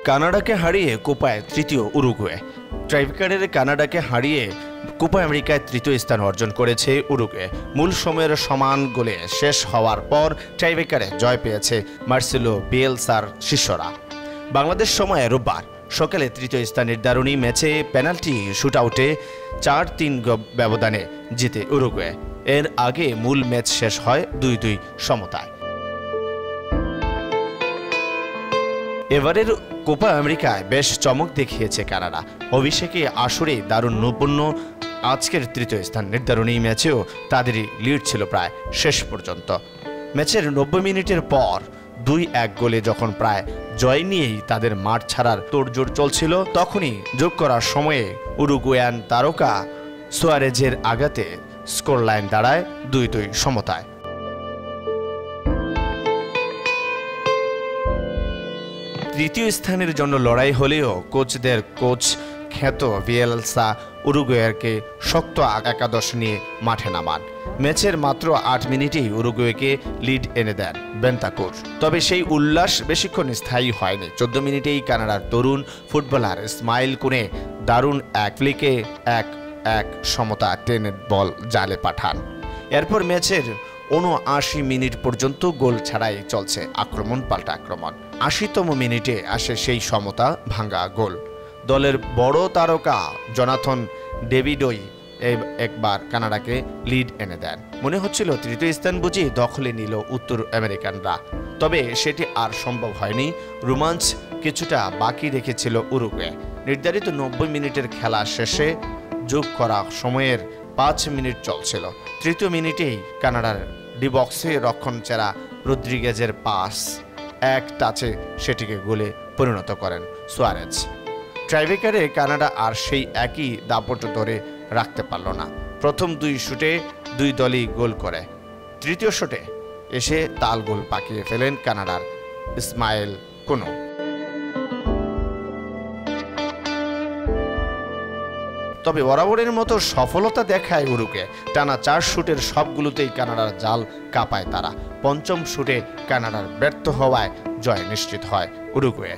কানাডাকে হারিয়ে কোপায় তৃতীয় উরুগুয়ে। ট্রাইব্রেকারে কানাডাকে হারিয়ে কোপা আমেরিকায় তৃতীয় স্থান অর্জন করেছে উরুগুয়ে। মূল সময়ের সমান গোলে শেষ হওয়ার পর ট্রাইব্রেকারে জয় পেয়েছে মার্সেলো বিয়েলসার শিষ্যরা। বাংলাদেশ সময়ে রোববার সকালে তৃতীয় স্থান নির্ধারণী ম্যাচে পেনাল্টি শুটআউটে ৪-৩ ব্যবধানে জিতে উরুগুয়ে। এর আগে মূল ম্যাচ শেষ হয় ২-২ সমতায়। এবারের কোপা আমেরিকায় বেশ চমক দেখিয়েছে কানাডা। অভিষেকে আসরে দারুণ নৈপুণ্য। আজকের তৃতীয় স্থান নির্ধারণী ম্যাচেও তাদেরই লিড ছিল প্রায় শেষ পর্যন্ত। ম্যাচের ৯০ মিনিটের পর ২-১ গোলে যখন প্রায় জয় নিয়েই তাদের মাঠ ছাড়ার তোড়জোড় চলছিল, তখনই যোগ করার সময়ে উরুগুয়ান তারকা সুয়ারেজের আঘাতে স্কোর লাইন দাঁড়ায় ২-২ সমতায়। তৃতীয় স্থানের জন্য লড়াই হলেও কোচদের কোচ খ্যাত বিয়েলসা উরুগুয়েকে শক্ত একাদশ নিয়ে মাঠে নামান। ম্যাচের মাত্র ৮ মিনিটেই উরুগুয়েকে লিড এনে দেন বেন্তাকুর। তবে সেই উল্লাস বেশিক্ষণ স্থায়ী হয়নি। ১৪ মিনিটেই কানাডার তরুণ ফুটবলার ইসমাইল কুনে দারুণ এক ফ্লিকে ১-১ সমতা টেনে বল জালে পাঠান। এরপর ম্যাচের ৭৯ মিনিট পর্যন্ত গোল ছাড়াই চলছে আক্রমণ পাল্টা আক্রমণ। ৮০তম মিনিটে আসে সেই সমতা ভাঙ্গা গোল। দলের বড় তারকা জোনাথন ডেভিডই একবার কানাডাকে লিড এনে দেন। মনে হচ্ছিল তৃতীয় স্থান বুঝি দখলে নিল উত্তর আমেরিকানরা। তবে সেটি আর সম্ভব হয়নি। রোমাঞ্চ কিছুটা বাকি রেখেছিল উরুগুয়ে। নির্ধারিত ৯০ মিনিটের খেলা শেষে যোগ করা সময়ের ৫ মিনিট চলছিল। তৃতীয় মিনিটেই কানাডার ডিবক্সে রক্ষণচেরা রদ্রিগেজের পাস এক টাচে সেটিকে গোলে পরিণত করেন সুয়ারেজ। ট্রাইব্রেকারে কানাডা আর সেই একই দাপট ধরে রাখতে পারল না। প্রথম ২ শুটে ২ দলই গোল করে। তৃতীয় শুটে এসে তাল গোল পাকিয়ে ফেলেন কানাডার ইসমাইল কুনো। তবে বরাবরের মতো সফলতা দেখায় উরুগুয়ে। টানা ৪ শুটের সবগুলোতেই কানাডার জাল কাঁপায় তারা। পঞ্চম শুটে কানাডার ব্যর্থ হওয়ায় জয় নিশ্চিত হয় উরুগুয়ে।